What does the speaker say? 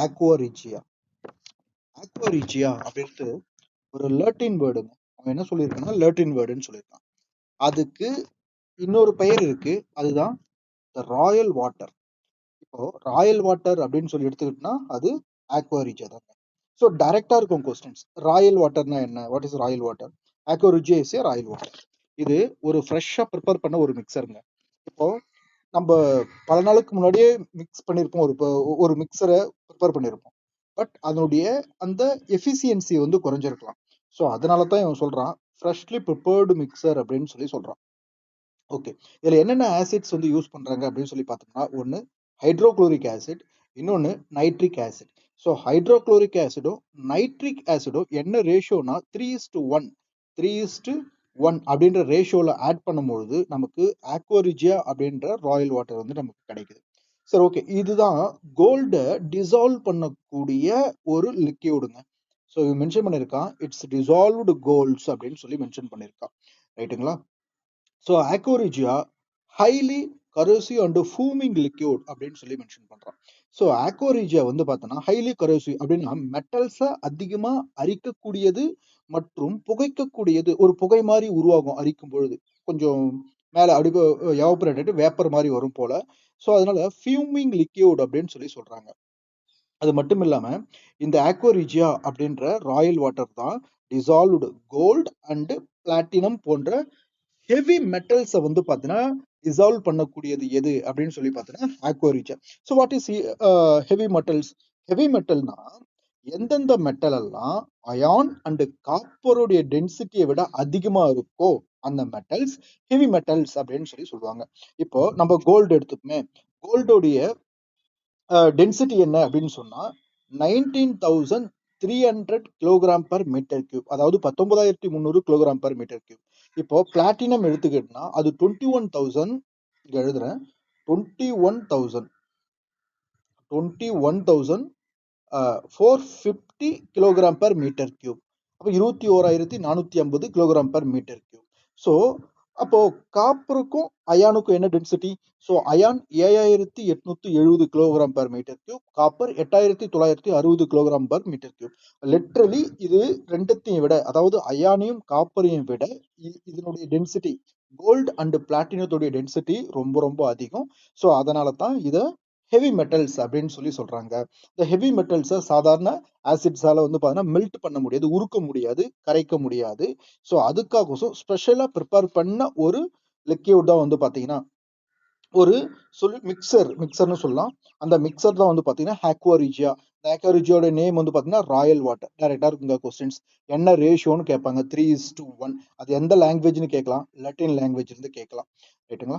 ஆக்வாரிஜியா. ஆக்வாரிஜியா அப்படின்ட்டு ஒரு லட்டின் வேர்டுங்க. அவன் என்ன சொல்லியிருக்கான்னா லட்டின் வேர்டுன்னு சொல்லியிருக்கான். அதுக்கு இன்னொரு பெயர் இருக்கு, அதுதான் ராயல் வாட்டர். இப்போ ராயல் வாட்டர் அப்படின்னு சொல்லி எடுத்துக்கிட்டோம்னா அது ஆக்வாரிஜியா தாங்க. ஸோ டைரக்டா இருக்கும் கொஸ்டின்ஸ். ராயல் வாட்டர்னா என்ன? What is royal water? Aqua regia is a royal water. இது ஒரு ஃப்ரெஷ்ஷா ப்ரிப்பேர் பண்ண ஒரு மிக்சருங்க. இப்போ நம்ம பல நாளுக்கு முன்னாடியே மிக்ஸ் பண்ணியிருப்போம், ஒரு மிக்சரை ப்ரிப்பேர் பண்ணியிருப்போம். பட் அதனுடைய அந்த எஃபிசியன்சி வந்து குறைஞ்சிருக்கலாம். ஸோ அதனால தான் இவன் சொல்றான் ஃப்ரெஷ்லி ப்ரிப்பேர்டு மிக்சர் அப்படின்னு சொல்லி சொல்றான். ஓகே, இதுல என்னென்ன ஆசிட்ஸ் வந்து யூஸ் பண்றாங்க அப்படின்னு சொல்லி பார்த்தோம்னா, ஒன்று ஹைட்ரோக்ளோரிக் ஆசிட், இன்னொன்று நைட்ரிக் ஆசிட். ஸோ ஹைட்ரோக்ளோரிக் ஆசிடும் நைட்ரிக் ஆசிடும் என்ன ரேஷியோனா 3:1 3:1 அப்படின்ற ரேஷியோல ஆட் பண்ணும்பொழுது நமக்கு ஆக்வாரிஜியா அப்படின்ற ராயல் வாட்டர் வந்து நமக்கு கிடைக்குது. சரி, ஓகே, இதுதான் கோல்டை டிசால்வ் பண்ணக்கூடிய ஒரு லிக்யூடுங்க. ஸோ இது மென்ஷன் பண்ணியிருக்கான், இட்ஸ் டிசால்வ்டு கோல்ட்ஸ் அப்படின்னு சொல்லி மென்ஷன் பண்ணியிருக்கான். ரைட்டுங்களா? So aqua regia highly corrosive and fuming liquid அப்படின்னு சொல்லி மென்ஷன் பண்றான். ஸோ ஆக்வாரிஜியா வந்து பார்த்தோன்னா ஹைலி கரோசிவ் அப்படின்னா மெட்டல்ஸை அதிகமாக அரிக்கக்கூடியது மற்றும் புகைக்கக்கூடியது. ஒரு புகை மாதிரி உருவாகும் அரிக்கும் பொழுது, கொஞ்சம் மேலே அப்படி எவாபரேட்டட் வேப்பர் மாதிரி வரும் போல. ஸோ அதனால ஃபியூமிங் லிக்யூட் அப்படின்னு சொல்லி சொல்றாங்க. அது மட்டும் இல்லாம இந்த ஆக்வாரிஜியா அப்படின்ற ராயல் வாட்டர் தான் டிசால்வ்டு கோல்டு அண்ட் பிளாட்டினம் போன்ற ஹெவி மெட்டல்ஸை வந்து பார்த்தீங்கன்னா டிசால்வ் பண்ணக்கூடியது எது அப்படின்னு சொல்லி பார்த்தீங்கன்னா aqua regia. So what is heavy metals? Heavy மெட்டல்னா எந்தெந்த மெட்டல் எல்லாம் அயான் அண்ட் காப்பருடைய டென்சிட்டியை விட அதிகமா இருக்கோ அந்த மெட்டல்ஸ் ஹெவி மெட்டல்ஸ் அப்படின்னு சொல்லி சொல்லுவாங்க. இப்போ நம்ம கோல்டு எடுத்துக்குமே, கோல்டோடைய டென்சிட்டி என்ன அப்படின்னு சொன்னா 19,300 கிலோகிராம் பர் மீட்டர் கியூப், அதாவது 19,300 கிலோகிராம் பர் மீட்டர் கியூப். இப்போ பிளாட்டினம் எடுத்துக்கிட்டோம்னா அது 21,000, இங்க எழுதுறேன், 21,450 கிலோகிராம் பர் மீட்டர் கியூப். அப்போ 21,450 kilogram per metre cube. So அப்போ காப்பருக்கும் அயானுக்கும் என்ன density? So iron 7,870 kilogram per metre cube, copper 8,960 kilogram per metre cube. Literally இது ரெண்டுத்தையும் விட, அதாவது அயானையும் காப்பரையும் விட இதனுடைய டென்சிட்டி, கோல்டு அண்ட் பிளாட்டினத்துடைய டென்சிட்டி ரொம்ப ரொம்ப அதிகம். ஸோ அதனால தான் இதை ஹெவி மெட்டல்ஸ் அப்படின்னு சொல்லி சொல்றாங்க. இந்த ஹெவி மெட்டல்ஸை சாதாரண ஆசிட்ஸால வந்து பார்த்தீங்கன்னா மெல்ட் பண்ண முடியாது, உருக்க முடியாது, கரைக்க முடியாது. ஸோ அதுக்காக ஸ்பெஷலாக ப்ரிப்பேர் பண்ண ஒரு லிக்யூட் தான் வந்து பார்த்தீங்கன்னா ஒரு மிக்சர்னு சொல்லலாம். அந்த மிக்சர் தான் வந்து பார்த்தீங்கன்னா ஆக்வாரிஜியா. இந்த ஆக்வாரிஜியோட நேம் வந்து பார்த்தீங்கன்னா ராயல் வாட்டர். டைரக்டா இருக்குங்க கொஸ்டின்ஸ். என்ன ரேஷியோன்னு கேட்பாங்க, 3:1. அது எந்த லாங்குவேஜ்னு கேட்கலாம், லட்டின் லாங்குவேஜ் இருந்து கேட்கலாம். ரைட்டுங்களா?